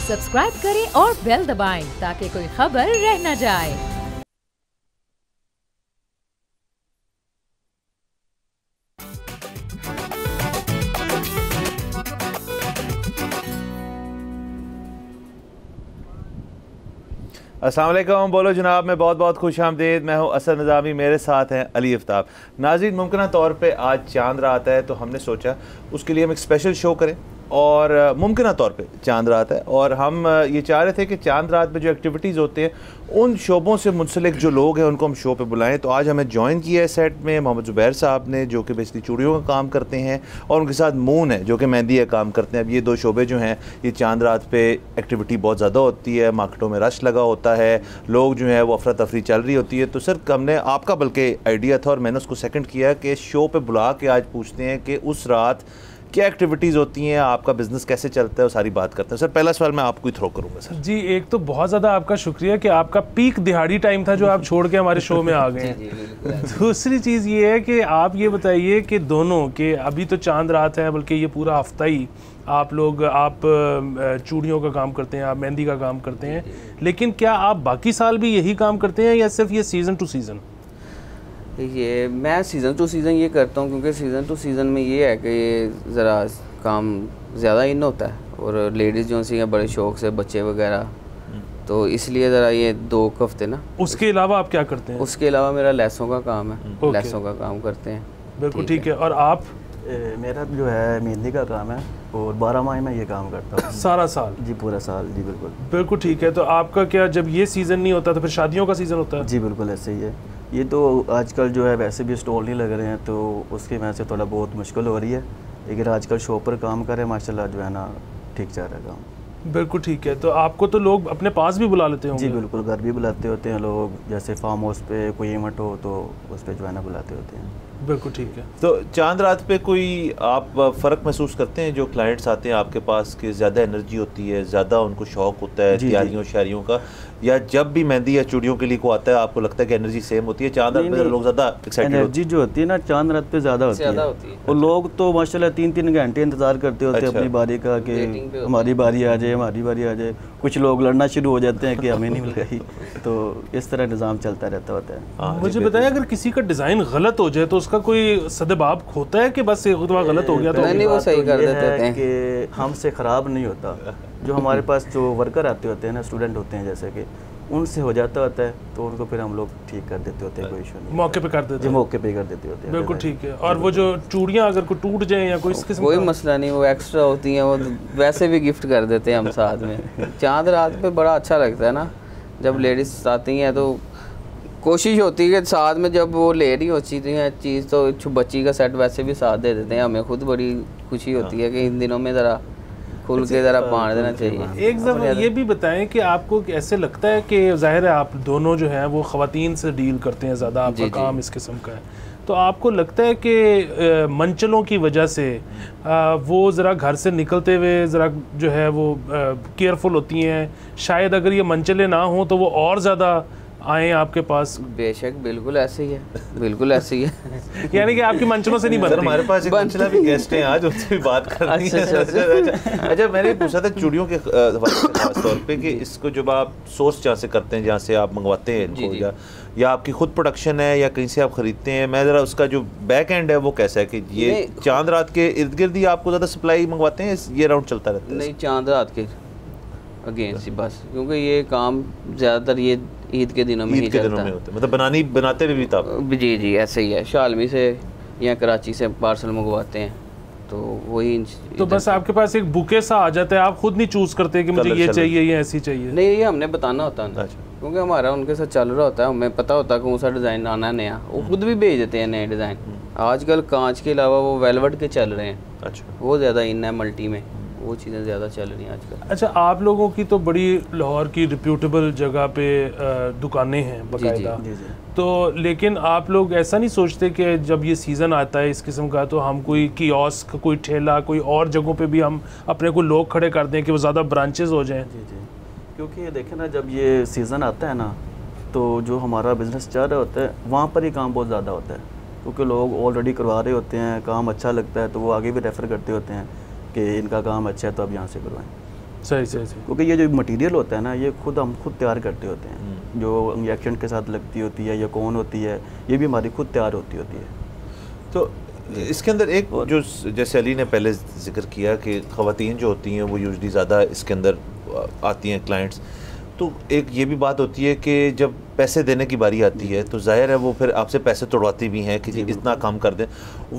Subscribe करें और bell दबाएं ताकि कोई खबर रह न जाए। अस्सलाम वालेकुम, बोलो जनाब में बहुत बहुत खुश आमदीद। मैं हूं असद निज़ामी, मेरे साथ हैं अली आफ्ताब। नाज़रीन, मुमकिन तौर पे आज चांद रात है तो हमने सोचा उसके लिए हम एक स्पेशल शो करें और मुमकिन तौर पे चांद रात है और हम ये चाह रहे थे कि चांद रात में जो एक्टिविटीज़ होते हैं उन शोबों से मुंसलिक जो लोग हैं उनको हम शो पे बुलाएं। तो आज हमें ज्वाइन किया है सेट में मोहम्मद ज़ुबैर साहब ने, जो कि बेसिकली चूड़ियों का काम करते हैं, और उनके साथ मून है जो कि मेहंदी का काम करते हैं। अब ये दो शोबे जो हैं, ये चांद रात पे एक्टिविटी बहुत ज़्यादा होती है, मार्केटों में रश लगा होता है, लोग जो है वो अफरा तफरी चल रही होती है। तो सर, हमने आपका बल्कि आइडिया था और मैंने उसको सेकंड किया कि शो पे बुला के आज पूछते हैं कि उस रात क्या एक्टिविटीज़ होती हैं, आपका बिजनेस कैसे चलता है, वो सारी बात करते हैं। सर, पहला सवाल मैं आपको ही थ्रो करूँगा। सर जी, एक तो बहुत ज़्यादा आपका शुक्रिया कि आपका पीक दिहाड़ी टाइम था जो आप छोड़ के हमारे शो में आ गए हैं। दूसरी चीज़ ये है कि आप ये बताइए कि दोनों के अभी तो चांद रात है, बल्कि ये पूरा हफ्ता ही आप चूड़ियों का काम करते हैं, आप मेहंदी का काम करते हैं, लेकिन क्या आप बाकी साल भी यही काम करते हैं या सिर्फ ये सीज़न टू सीज़न? ये मैं सीज़न टू सीज़न ये करता हूँ क्योंकि सीज़न टू सीज़न में ये है कि ये ज़रा काम ज़्यादा इन होता है और लेडीज़ जो सी हैं बड़े शौक से, बच्चे वगैरह, तो इसलिए ज़रा ये 2 हफ्ते ना। उसके अलावा आप क्या करते हैं? उसके अलावा मेरा लैसों का काम है, लैसों का काम करते हैं। बिल्कुल ठीक है। और आप? मेरा जो है मेहंदी का काम है और 12 माह में ये काम करता हूँ। सारा साल? जी, पूरा साल। जी बिल्कुल। बिल्कुल ठीक है। तो आपका क्या, जब ये सीज़न नहीं होता तो फिर शादियों का सीज़न होता है? जी बिल्कुल ऐसे ही है। ये तो आजकल जो है वैसे भी स्टॉल नहीं लग रहे हैं तो उसकी वजह से थोड़ा बहुत मुश्किल हो रही है, लेकिन आजकल शॉप पर काम करें माशाल्लाह जो है ना ठीक चल रहा है काम। बिल्कुल ठीक है। तो आपको तो लोग अपने पास भी बुला लेते होंगे? जी बिल्कुल, घर भी बुलाते होते हैं लोग, जैसे फार्म हाउस पे कोई इवेंट हो तो उस पर जो है ना बुलाते होते हैं। बिल्कुल ठीक है। तो चांद रात पे कोई आप फ़र्क महसूस करते हैं जो क्लाइंट्स आते हैं आपके पास कि ज़्यादा एनर्जी होती है, ज़्यादा उनको शौक़ होता है तैयारियों शायरियों का, या जब भी मेहंदी या चूड़ियों के लिए को आता है आपको लगता है कि एनर्जी सेम होती है? चांद रात पे लोग ज़्यादा एक्साइटेड एनर्जी जो होती है ना चांद रात पे ज़्यादा होती है और लोग तो माशाल्लाह 3-3 घंटे इंतज़ार करते होते हैं अपनी बारी का कि हमारी बारी आ जाए, हमारी बारी आ जाए। कुछ लोग लड़ना शुरू हो जाते हैं कि हमें नहीं मिल रही, तो इस तरह निज़ाम चलता रहता होता है। मुझे बताया, अगर किसी का डिज़ाइन गलत हो जाए तो उसका कोई सदबाब होता है कि बस एक दफ़ा गलत हो गया तो नहीं, वो सही कर देते हैं कि हमसे ख़राब नहीं होता। जो हमारे पास जो वर्कर आते होते हैं ना, स्टूडेंट होते हैं जैसे कि, उनसे हो जाता होता है तो उनको फिर हम लोग ठीक कर देते होते हैं, कोई इशू नहीं, मौके पे कर देते हैं। मौके पे कर देते होते हैं। बिल्कुल ठीक है। और वो जो चूड़ियाँ अगर कोई टूट जाए या कोई कोई मसला नहीं, वो एक्स्ट्रा होती हैं, वो वैसे भी गिफ्ट कर देते हैं हम साथ में। चांद रात पे बड़ा अच्छा लगता है ना, जब लेडीज आती हैं तो कोशिश होती है कि साथ में जब वो ले रही होती है चीज़ तो बच्ची का सेट वैसे भी साथ दे देते हैं। हमें खुद बड़ी खुशी होती है कि इन दिनों में ज़रा खुल के ज़रा बांट देना चाहिए। एक ज़रा ये भी बताएं कि आपको ऐसे लगता है कि ज़ाहिर है आप दोनों जो हैं वो ख़वातीन से डील करते हैं ज़्यादा, आपका काम इस किस्म का है, तो आपको लगता है कि मंचलों की वजह से वो ज़रा घर से निकलते हुए ज़रा जो है वो केयरफुल होती हैं, शायद अगर ये मंचलें ना हों तो वो और ज़्यादा आए आपके पास? बेशक, बिल्कुल ऐसे ही है, बिल्कुल ऐसे ही है। यानी कि आपकी मंचलों से नहीं बनती? हमारे पास एक मंचला भी गेस्ट हैं आज, उनसे भी बात करनी है। अच्छा, मैंने पूछा था चूड़ियों के खास तौर पे कि इसको जब आप सोर्स जहाँ से करते हैं, जहाँ से आप मंगवाते हैं इनको, या आपकी खुद प्रोडक्शन है या कहीं से आप खरीदते हैं, मैं ज़रा उसका जो बैक एंड है वो कैसा है कि ये चांद रात के इर्द गिर्द ही आपको ज़्यादा सप्लाई मंगवाते हैं, ये राउंड चलता रहता है? नहीं, चांद रात के अगेंस्ट ही बस, क्योंकि ये काम ज़्यादातर ये ईद के दिनों में ही चलता है। मतलब बनाते भी था? जी ऐसे ही है। शालमी से या कराची से पार्सल मंगवाते हैं तो वही। तो बस आपके पास एक बुके सा आ जाता है, आप खुद नहीं चूज़ करते कि मुझे ये चाहिए या ऐसी चाहिए? नहीं, ये हमने बताना होता है क्योंकि हमारा उनके साथ चल रहा होता है, हमें पता होता है कौन सा डिज़ाइन आना है नया, वो खुद भी भेज देते हैं नए डिज़ाइन। आजकल कांच के अलावा वो वेलवेट के चल रहे हैं। अच्छा, वो ज़्यादा इन है मल्टी में, वो चीज़ें ज़्यादा चल रही हैं आजकल। अच्छा, आप लोगों की तो बड़ी लाहौर की रिप्यूटेबल जगह पे दुकानें हैं बाकायदा, तो लेकिन आप लोग ऐसा नहीं सोचते कि जब ये सीज़न आता है इस किस्म का तो हम कोई कियोस्क, कोई ठेला, कोई और जगहों पे भी हम अपने को लोग खड़े कर दें कि वो ज़्यादा ब्रांचेस हो जाएं? जी, क्योंकि देखें ना, जब ये सीज़न आता है ना तो जो हमारा बिज़नेस चल रहा होता है वहाँ पर ही काम बहुत ज़्यादा होता है, क्योंकि लोग ऑलरेडी करवा रहे होते हैं, काम अच्छा लगता है तो वो आगे भी रेफ़र करते होते हैं कि इनका काम अच्छा है तो अब यहाँ से करवाएं। सही सही सही। क्योंकि ये जो मटेरियल होता है ना, ये हम खुद तैयार करते होते हैं। जो इंजेक्शन के साथ लगती होती है या कौन होती है, ये भी हमारी खुद तैयार होती है। तो इसके अंदर एक जो जैसे अली ने पहले जिक्र किया कि ख़वातीन जो होती हैं वो यूजली ज़्यादा इसके अंदर आती हैं क्लाइंट्स, तो एक ये भी बात होती है कि जब पैसे देने की बारी आती है तो जाहिर है वो फिर आपसे पैसे तोड़वाती भी हैं कि जी इतना काम कर दें।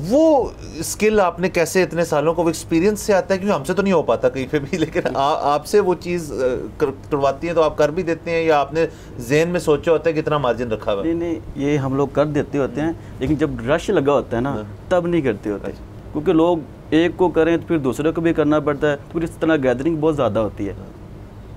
वो स्किल आपने कैसे इतने सालों को एक्सपीरियंस से आता है, क्योंकि हमसे तो नहीं हो पाता कहीं पे भी, लेकिन आपसे वो चीज़ करवाती है तो आप कर भी देते हैं, या आपने जहन में सोचा होता है कितना मार्जिन रखा हुआ? नहीं, ये हम लोग कर देते होते हैं, लेकिन जब रश लगा होता है ना तब नहीं करते होते, क्योंकि लोग एक को करें तो फिर दूसरे को भी करना पड़ता है, फिर इस तरह गैदरिंग बहुत ज़्यादा होती है,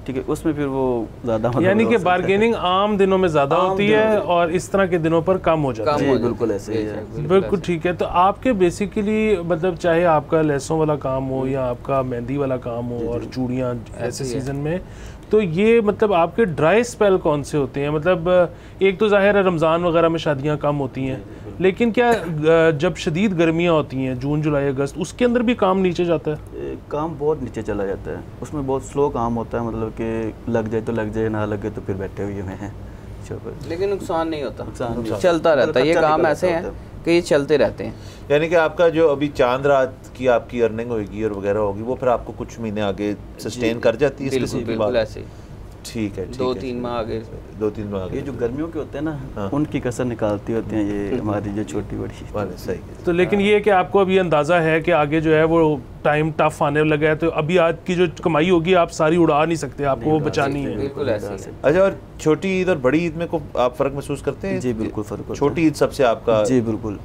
ठीक है, उसमें फिर वो ज़्यादा यानी कि बार्गेनिंग आम दिनों में ज़्यादा होती है और इस तरह के दिनों पर कम हो जाती है। बिल्कुल ऐसे ही है, बिल्कुल ठीक है। तो आपके बेसिकली मतलब चाहे आपका लेसों वाला काम हो या आपका मेहंदी वाला काम हो और चूड़ियाँ ऐसे सीज़न में, तो ये मतलब आपके ड्राई स्पेल कौन से होते हैं? मतलब एक तो ज़ाहिर है रमज़ान वगैरह में शादियाँ कम होती हैं, लेकिन क्या जब शदीद गर्मियाँ होती हैं जून जुलाई अगस्त, उसके अंदर भी काम नीचे जाता है? काम बहुत नीचे चला जाता है, उसमें बहुत स्लो काम होता है, मतलब कि लग जाए तो लग जाए, ना लगे तो फिर बैठे हुए हैं, लेकिन नुकसान नहीं होता, चलता रहता है। ये काम ऐसे हैं कि ये चलते रहते हैं। यानी कि आपका जो अभी चांद रात की आपकी अर्निंग होगी और वगैरह होगी, वो फिर आपको कुछ महीने आगे सस्टेन कर जाती है? बिल्कुल ऐसे। ठीक है, 2-3 माह आगे, 2-3 माह आगे। ये जो गर्मियों के होते हैं ना, उनकी कसर निकालती होती हैं ये हमारी जो छोटी बड़ी। सही। तो लेकिन ये कि आपको अभी अंदाज़ा है कि आगे जो है वो टाइम टफ आने लगा है, तो अभी आज की जो कमाई होगी आप सारी उड़ा नहीं सकते, आपको वो बचानी है। बिल्कुल ऐसे। अच्छा, और छोटी ईद और बड़ी ईद में को आप फ़र्क महसूस करते हैं? जी बिल्कुल फ़र्क। छोटी ईद सबसे आपका जी बिल्कुल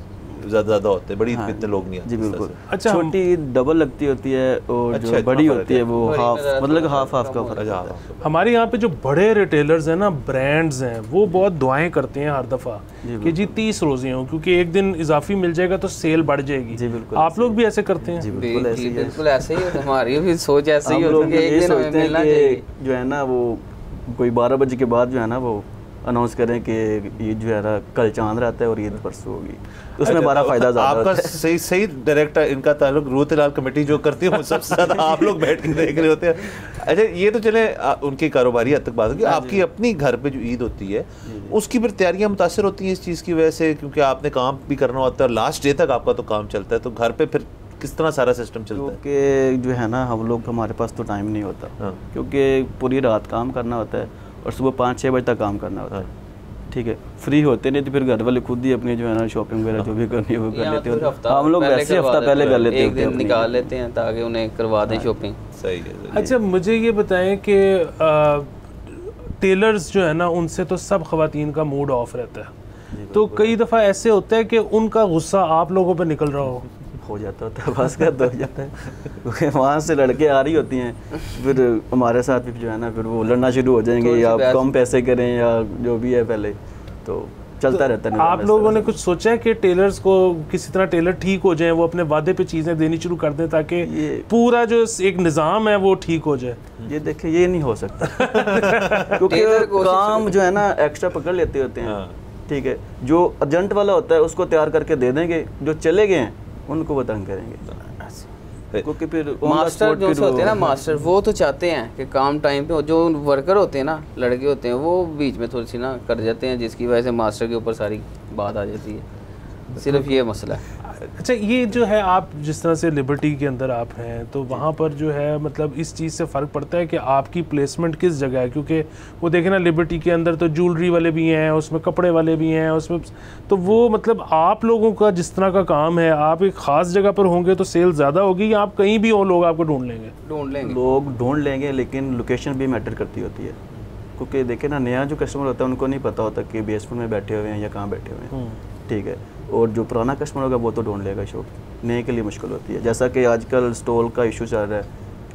ज़्यादा होते हैं, बड़ी ईद में इतने लोग नहीं आते। जी बिल्कुल। अच्छा, छोटी ईद डबल लगती होती है और जो बड़ी होती है वो हाफ, मतलब हाफ का फर्क है। हमारे यहाँ पे जो बड़े रिटेलर्स हैं ना, ब्रांड्स हैं, वो बहुत दुआएं करते हैं हर दफ़ा कि जी 30 रोज़े हों, क्योंकि एक दिन इजाफी मिल जाएगा तो सेल बढ़ जाएगी। जी बिल्कुल। आप लोग भी ऐसे करते हैं? जी बिल्कुल ऐसे ही है। बिल्कुल ऐसे ही, हमारी भी सोच ऐसे ही होती है कि एक दिन हमें मिलना चाहिए। जो है ना वो कोई 12 बजे के बाद जो है ना वो अनाउंस करें कि ईद जो है ना कल चांद रात है और ईद परसों होगी, तो उसमें बड़ा फायदा ज़्यादा आपका होता है। सही डायरेक्ट इनका ताल्लुक रूत लाल कमेटी जो करती है वो सबसे ज़्यादा आप लोग बैठ के देख रहे होते हैं। अच्छा, ये तो चले उनकी कारोबारी हद तक बात होगी, आपकी अपनी घर पे जो ईद होती है उसकी फिर तैयारियां मुतासर होती हैं इस चीज़ की वजह से, क्योंकि आपने काम भी करना होता है, लास्ट डे तक आपका तो काम चलता है, तो घर पे फिर किस तरह सारा सिस्टम चलता है? क्योंकि जो है ना हम लोग, हमारे पास तो टाइम नहीं होता, क्योंकि पूरी रात काम करना होता है और सुबह 5-6 बजे तक काम करना होता है, ठीक है, फ्री होते नहीं तो फिर घर वाले खुद ही अपनी जो है ना शॉपिंग वगैरह जो भी करनी है वो कर लेते हैं। हम लोग वैसे हफ्ता पहले कर लेते हैं, एक दिन निकाल लेते हैं ताकि उन्हें करवा दें शॉपिंग। सही है। अच्छा, मुझे ये बताएं कि टेलर्स जो है ना, उनसे तो सब ख़वातीन का मूड ऑफ रहता है, तो कई दफ़ा ऐसे होता है कि उनका गुस्सा आप लोगों पर निकल रहा हो जाता है, बस का हो जाता है, क्योंकि वहाँ से लड़के आ रही होती हैं, फिर हमारे साथ भी जो है ना फिर वो लड़ना शुरू हो जाएंगे, या कम पैसे करें या जो भी है पहले, तो चलता रहता है। आप लोगों ने कुछ सोचा है कि टेलर्स को किसी तरह टेलर ठीक हो जाए, वो अपने वादे पे चीज़ें देनी शुरू कर दें ताकि पूरा जो एक निज़ाम है वो ठीक हो जाए? ये देखिए, ये नहीं हो सकता क्योंकि काम जो है ना एक्स्ट्रा पकड़ लेते होते हैं, ठीक है, जो अर्जेंट वाला होता है उसको तैयार करके दे देंगे, जो चले गए हैं उनको वो तंग करेंगे, क्योंकि फिर मास्टर जो होते हैं ना, मास्टर वो तो चाहते हैं कि काम टाइम पे हो, जो वर्कर होते हैं ना, लड़के होते हैं, वो बीच में थोड़ी सी ना कर जाते हैं, जिसकी वजह से मास्टर के ऊपर सारी बात आ जाती है, सिर्फ ये मसला है। अच्छा, ये जो है आप जिस तरह से लिबर्टी के अंदर आप हैं, तो वहाँ पर जो है मतलब इस चीज़ से फ़र्क पड़ता है कि आपकी प्लेसमेंट किस जगह है, क्योंकि वो देखें ना लिबर्टी के अंदर तो ज्वेलरी वाले भी हैं, उसमें कपड़े वाले भी हैं, उसमें तो वो मतलब आप लोगों का जिस तरह का काम है, आप एक ख़ास जगह पर होंगे तो सेल ज़्यादा होगी, या आप कहीं भी हो लोग आपको ढूंढ लेंगे? लोग ढूंढ लेंगे, लेकिन लोकेशन भी मैटर करती होती है, क्योंकि देखें ना नया जो कस्टमर होता है उनको नहीं पता होता कि बेसपुर में बैठे हुए हैं या कहाँ बैठे हुए हैं, ठीक है, और जो पुराना कस्टमर होगा वो तो ढूंढ लेगा शॉप, नए के लिए मुश्किल होती है। जैसा कि आजकल स्टॉल का इशू चल रहा है,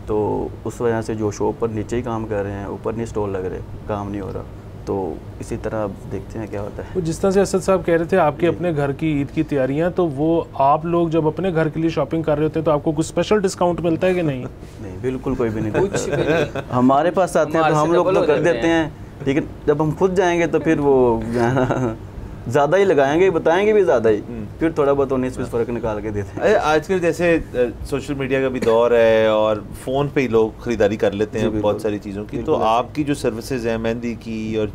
तो उस वजह से जो शॉप पर नीचे ही काम कर रहे हैं, ऊपर नहीं स्टॉल लग रहे, काम नहीं हो रहा, तो इसी तरह आप देखते हैं क्या होता है। जिस तरह से असद साहब कह रहे थे आपके अपने घर की ईद की तैयारियां, तो वो आप लोग जब अपने घर के लिए शॉपिंग कर रहे होते हैं तो आपको कुछ स्पेशल डिस्काउंट मिलता है कि नहीं? नहीं, बिल्कुल कोई भी नहीं। हमारे पास आते हैं तो हम लोग तो कर देते हैं, लेकिन जब हम खुद जाएंगे तो फिर वो ज़्यादा ही लगाएंगे, बताएंगे भी ज़्यादा ही, फिर थोड़ा बहुत 19-20 फ़र्क निकाल के देते हैं। अरे आजकल जैसे सोशल मीडिया का भी दौर है और फ़ोन पे ही लोग ख़रीदारी कर लेते हैं बहुत सारी चीज़ों की, तो आपकी जो सर्विसेज हैं मेहंदी की और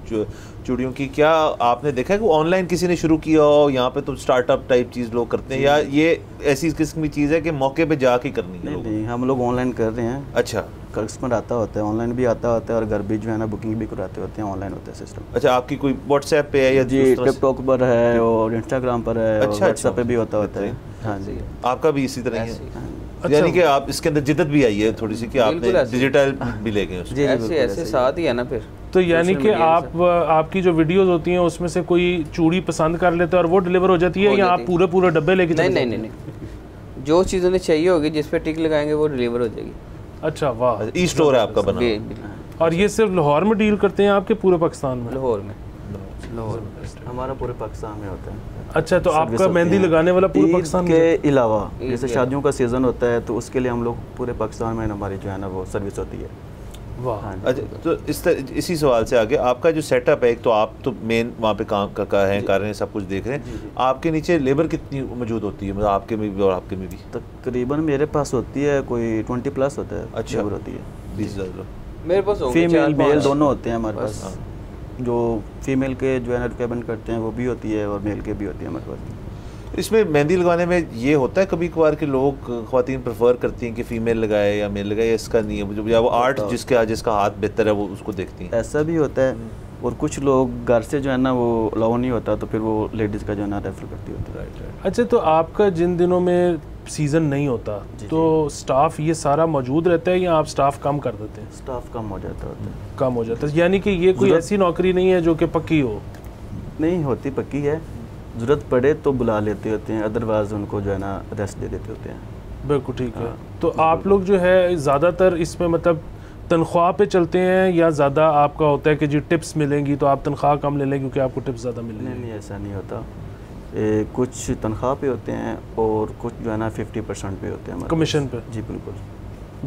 चूड़ियों की, क्या आपने देखा है कि ऑनलाइन किसी ने शुरू किया हो यहाँ पे, तो स्टार्टअप टाइप चीज़ लोग करते हैं, या ये ऐसी किस्म की चीज़ है कि मौके पे जाके करनी है? नहीं, हम लोग ऑनलाइन कर रहे हैं। अच्छा, कस्टमर आता होता है, ऑनलाइन भी आता होता है और घर भी जो है ना बुकिंग भी कराते होते हैं, ऑनलाइन होता है सिस्टम। अच्छा, आपकी कोई व्हाट्सएप पे है या जी टिकटॉक पर है और इंस्टाग्राम पर है, अच्छा, व्हाट्सएप पे भी होता है। हाँ जी, आपका भी इसी तरह ही है, यानी कि आप इसके अंदर जिद्दत भी आई है थोड़ी सी कि आपने डिजिटल भी ले गए उसको? ऐसे साथ ही है ना फिर। तो यानी कि आपकी जो वीडियोस होती हैं उसमें से कोई चूड़ी पसंद कर लेते हैं और वो डिलीवर हो जाती है, या आप पूरे डब्बे लेके चले? नहीं, जो चीज़ उन्हें चाहिए होगी, जिस पे टिक लगाएंगे वो डिलीवर हो जाएगी। अच्छा, वाह। ई स्टोर है आपका बना? और ये सिर्फ लाहौर में डील करते हैं आपके पूरे पाकिस्तान में? लाहौर में हमारा पूरे पाकिस्तान में होता है। अच्छा, तो आपका मेहंदी लगाने वाला पूरे पाकिस्तान के अलावा जैसे शादियों का सीज़न होता है तो उसके लिए हम लोग पूरे पाकिस्तान में हमारी जो है ना वो सर्विस होती है। वाह। अच्छा, तो इसी सवाल से आगे, आपका जो सेटअप है, एक तो आप तो मेन वहाँ पे काम कर रहे हैं, सब कुछ देख रहे हैं, आपके नीचे लेबर कितनी मौजूद होती है, मतलब आपके में भी और आपके में भी? तकरीबन मेरे पास होती है कोई 20+ होता है। अच्छा, लेबर होती है 20,000 मेरे पास। फीमेल मेल दोनों होते हैं हमारे पास। जो फीमेल के जो है ना रिक्वायरमेंट करते हैं वो भी होती है और मेल के भी होती है हमारे पास। इसमें मेहंदी लगवाने में ये होता है कभी कभार कि लोग ख़वातीन प्रेफर करती हैं कि फ़ीमेल लगाए या मेल लगाए, इसका नहीं है, या वो आर्ट जिसका हाथ बेहतर है वो उसको देखती हैं? ऐसा भी होता है, और कुछ लोग घर से जो है ना वो अलाउ नहीं होता तो फिर वो लेडीज़ का जो है ना रेफर करती होती है। अच्छा, तो आपका जिन दिनों में सीज़न नहीं होता तो स्टाफ ये सारा मौजूद रहता है या आप स्टाफ कम कर देते हैं? स्टाफ कम हो जाता होता है। कम हो जाता है, यानी कि ये कोई ऐसी नौकरी नहीं है जो कि पक्की हो? नहीं होती, पक्की है, ज़रूरत पड़े तो बुला लेते होते हैं, अदरवाइज उनको जो है ना रेस्ट दे देते होते हैं। बिल्कुल ठीक है। तो आप लोग जो है ज़्यादातर इसमें मतलब तनख्वाह पे चलते हैं या ज़्यादा आपका होता है कि जी टिप्स मिलेंगी तो आप तनख्वाह कम ले लें क्योंकि आपको टिप्स ज़्यादा मिलेंगी? नहीं, ऐसा नहीं होता। कुछ तनख्वाह पे होते हैं और कुछ जो है ना 50% पे होते हैं कमीशन पे। जी बिल्कुल,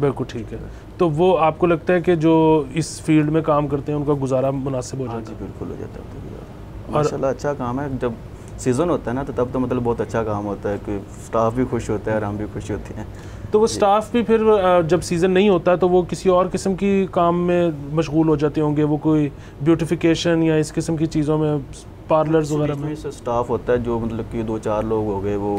बिल्कुल ठीक है। तो वो आपको लगता है कि जो इस फील्ड में काम करते हैं उनका गुजारा मुनासिब हो जाता है? जी बिल्कुल हो जाता है। माशाल्लाह अच्छा काम है। जब सीज़न होता है ना तो तब तो मतलब बहुत अच्छा काम होता है कि स्टाफ भी खुश होता है और हम भी खुश होते हैं। तो वो स्टाफ भी फिर जब सीज़न नहीं होता तो वो किसी और किस्म की काम में मशगूल हो जाते होंगे, वो कोई ब्यूटिफिकेशन या इस किस्म की चीज़ों में, पार्लर्स वगैरह में? स्टाफ होता है जो मतलब कि 2-4 लोग हो गए वो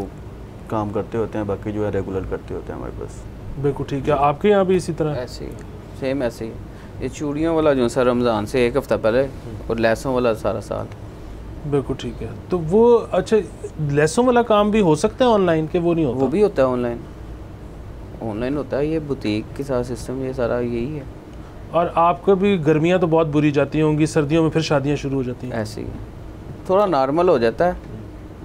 काम करते होते हैं, बाकी जो है रेगुलर करते होते हैं हमारे पास। बिल्कुल ठीक है। आपके यहाँ भी इसी तरह? ऐसे ही, सेम ऐसे ही। ये चूड़ियों वाला जो सर रमज़ान से 1 हफ़्ता पहले, और लैसों वाला सारा साल। बिल्कुल ठीक है। तो वो अच्छा, लेसों वाला काम भी हो सकता है ऑनलाइन के? वो नहीं होता? वो भी होता है ऑनलाइन होता है। ये बुटीक के साथ सिस्टम ये सारा यही है। और आपको भी गर्मियाँ तो बहुत बुरी जाती होंगी, सर्दियों में फिर शादियाँ शुरू हो जाती हैं? ऐसे ही थोड़ा नॉर्मल हो जाता है,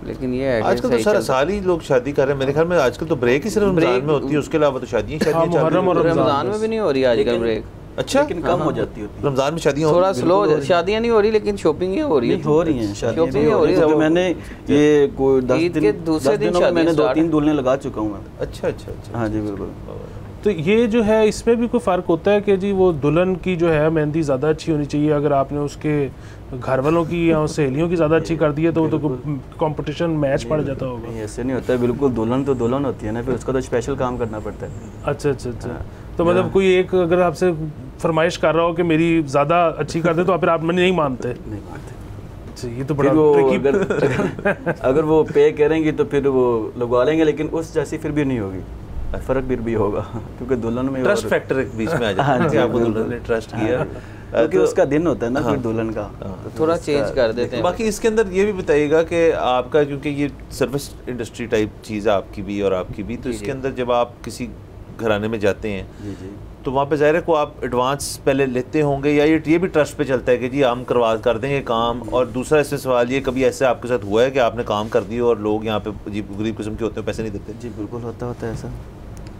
लेकिन ये है आजकल तो सारा साल ही लोग शादी कर रहे हैं मेरे ख्याल में। आजकल तो ब्रेक ही सिर्फ रमज़ान में होती है, उसके अलावा तो शादियाँ रमज़ान में भी नहीं हो रही आजकल ब्रेक। अच्छा, लेकिन कम हो जाती है रमज़ान में शादियाँ थोड़ा स्लो, शादियाँ नहीं हो रही लेकिन शॉपिंग हो रही है। हो रही हैं शॉपिंग हो रही है। मैंने ये कोई 10 दूसरे दिन मैंने 2-3 दुल्हने लगा चुका हूँ मैं। अच्छा। हाँ जी बिल्कुल। तो ये जो है इसमें भी कोई फ़र्क होता है कि जी वो दुल्हन की जो है मेहंदी ज़्यादा अच्छी होनी चाहिए, अगर आपने उसके घर वालों की या सहेलियों की ज़्यादा अच्छी कर दी है तो वो तो कंपटीशन मैच पड़ जाता होगा? नहीं, ऐसे नहीं होता है बिल्कुल। दुल्हन तो दुल्हन होती है ना, फिर उसका तो स्पेशल काम करना पड़ता है। अच्छा। तो मतलब कोई एक अगर आपसे फरमाइश कर रहा हो कि मेरी ज़्यादा अच्छी कर दे तो फिर आप नहीं मानते? नहीं मानते। अच्छा, ये तो बड़ा अगर वो पे करेंगी तो फिर वो लगवा लेंगे, लेकिन उस जैसी फिर भी नहीं होगी, फ़र्क फिर भी होगा क्योंकि दुल्हन में ट्रस्ट फैक्टर एक बीच में आ जाता है कि आपको दुल्हन ने ट्रस्ट किया, क्योंकि उसका दिन होता है ना फिर दुल्हन का, तो थोड़ा चेंज कर देते हैं। बाकी इसके अंदर ये भी बताइएगा कि आपका, क्योंकि ये सर्विस इंडस्ट्री टाइप चीज़ है आपकी भी और आपकी भी, तो इसके अंदर जब आप किसी घराने में जाते हैं तो वहाँ पे ज़ाहिर है को आप एडवांस पहले लेते होंगे, या ये भी ट्रस्ट पे चलता है कि जी हम कर देंगे काम? और दूसरा इससे सवाल ये, कभी ऐसे आपके साथ हुआ है कि आपने काम कर दिया और लोग यहाँ पे अजीब गरीब किस्म के होते हैं, पैसे नहीं देते? जी बिल्कुल होता है ऐसा।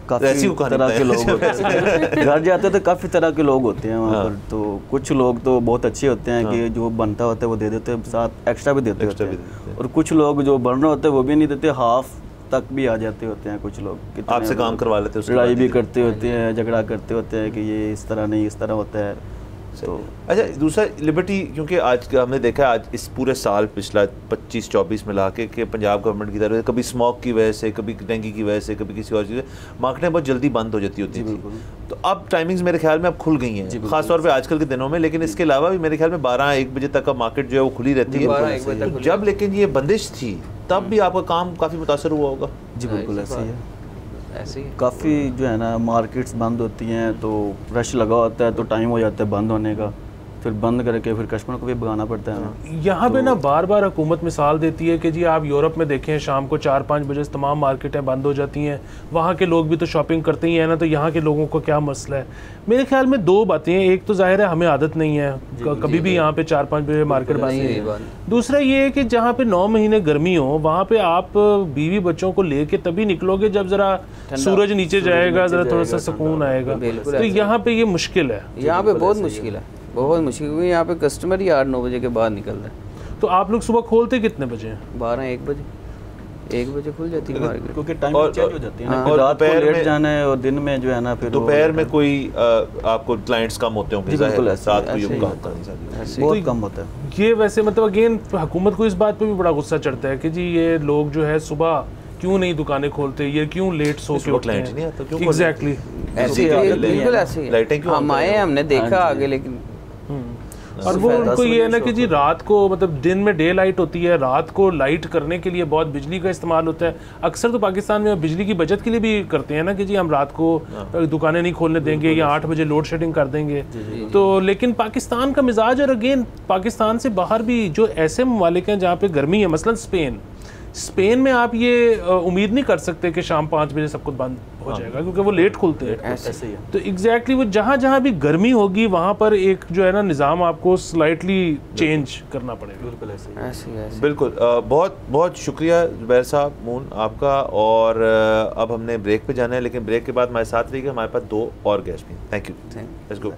काफ़ी तरह के लोग होते हैं घर जाते हैं तो काफ़ी तरह के लोग होते हैं वहाँ पर। तो कुछ लोग तो बहुत अच्छे होते हैं कि जो बनता होता है वो दे देते हैं, साथ एक्स्ट्रा भी देते हैं, और कुछ लोग जो बन रहे होते हैं वो भी नहीं देते, हाफ तक भी आ जाते होते हैं। कुछ लोग आपसे काम करवा लेते हैं, लड़ाई भी करते होते हैं, झगड़ा करते होते हैं कि ये इस तरह नहीं इस तरह होता है, तो अच्छा, दूसरा लिबर्टी, क्योंकि आज हमने देखा आज इस पूरे साल पिछला 25-24 मिला के पंजाब गवर्नमेंट की तरफ कभी स्मॉग की वजह से, कभी डेंगू की वजह से, कभी किसी और चीज़, मार्केटें बहुत जल्दी बंद हो जाती होती थी। तो अब टाइमिंग्स मेरे ख्याल में अब खुल गई हैं, खासतौर पे आजकल के दिनों में। लेकिन इसके अलावा भी मेरे ख्याल में 12-1 बजे तक का मार्केट जो है वो खुली रहती है। तो जब लेकिन ये बंदिश थी तब भी आपका काम काफ़ी मुतासर हुआ होगा? जी बिल्कुल ऐसे ही है, ऐसे ही काफ़ी जो है ना मार्केट्स बंद होती हैं तो रश लगा होता है, तो टाइम हो जाता है बंद होने का, फिर बंद करके फिर कस्टमर को भी भगाना पड़ता है। यहाँ पे ना बार बार हुकूमत मिसाल देती है कि जी आप यूरोप में देखें शाम को 4-5 बजे तमाम मार्केटें बंद हो जाती हैं, वहाँ के लोग भी तो शॉपिंग करते ही हैं ना, तो यहाँ के लोगों को क्या मसला है? मेरे ख्याल में 2 बातें हैं। एक तो जाहिर है हमें आदत नहीं है कभी भी यहाँ पे 4-5 बजे मार्केट बंद नहीं है। दूसरा ये है कि जहाँ पे 9 महीने गर्मी हो वहाँ पे आप बीवी बच्चों को लेके तभी निकलोगे जब जरा सूरज नीचे जाएगा, जरा थोड़ा सा सुकून आएगा। तो यहाँ पे ये मुश्किल है, यहाँ पे बहुत मुश्किल है, बहुत मुश्किल, क्योंकि यहाँ पे कस्टमर ही 8-9 बजे के बाद निकल रहा है। तो आप लोग सुबह खोलते कितने बजे हैं? 12-1 बजे, 1 बजे खुल जाती है मार्केट, क्योंकि टाइम चेंज हो जाती है ना, और रात को लेट जाना है और दिन में जो है ना फिर दोपहर में कोई आपको क्लाइंट्स कम होते होंगे, रात को ये काम बहुत कम होता है। ये वैसे मतलब अगेन हुकूमत को इस बात पे भी बड़ा गुस्सा चढ़ता है कि जी ये लोग जो है सुबह क्यों नहीं दुकानें खोलते, ये क्यों लेट सो के उठते हैं? एग्जैक्टली ऐसे बिल्कुल ऐसे ही हम आए, हमने देखा आगे, लेकिन और वो उनको ये है ना कि जी रात को मतलब दिन में डे लाइट होती है, रात को लाइट करने के लिए बहुत बिजली का इस्तेमाल होता है। अक्सर तो पाकिस्तान में बिजली की बचत के लिए भी करते हैं ना कि जी हम रात को दुकानें नहीं खोलने देंगे या 8 बजे लोड शेडिंग कर देंगे। तो लेकिन पाकिस्तान का मिजाज, और अगेन पाकिस्तान से बाहर भी जो ऐसे ममालिक हैं जहाँ पे गर्मी है, मसलन स्पेन में आप ये उम्मीद नहीं कर सकते कि शाम 5 बजे सब कुछ बंद हो जाएगा, क्योंकि वो लेट खुलते हैं। ऐसे ही है। तो एग्जैक्टली वो जहाँ भी गर्मी होगी वहाँ पर एक जो है ना निज़ाम आपको स्लाइटली चेंज करना पड़ेगा। बिल्कुल ऐसे बिल्कुल। बहुत बहुत शुक्रिया ज़ुबैर साहब, मून आपका। और अब हमने ब्रेक पे जाना है, लेकिन ब्रेक के बाद हमारे साथ रहिएगा, हमारे पास 2 और गेस्ट भी। Thank you, let's go.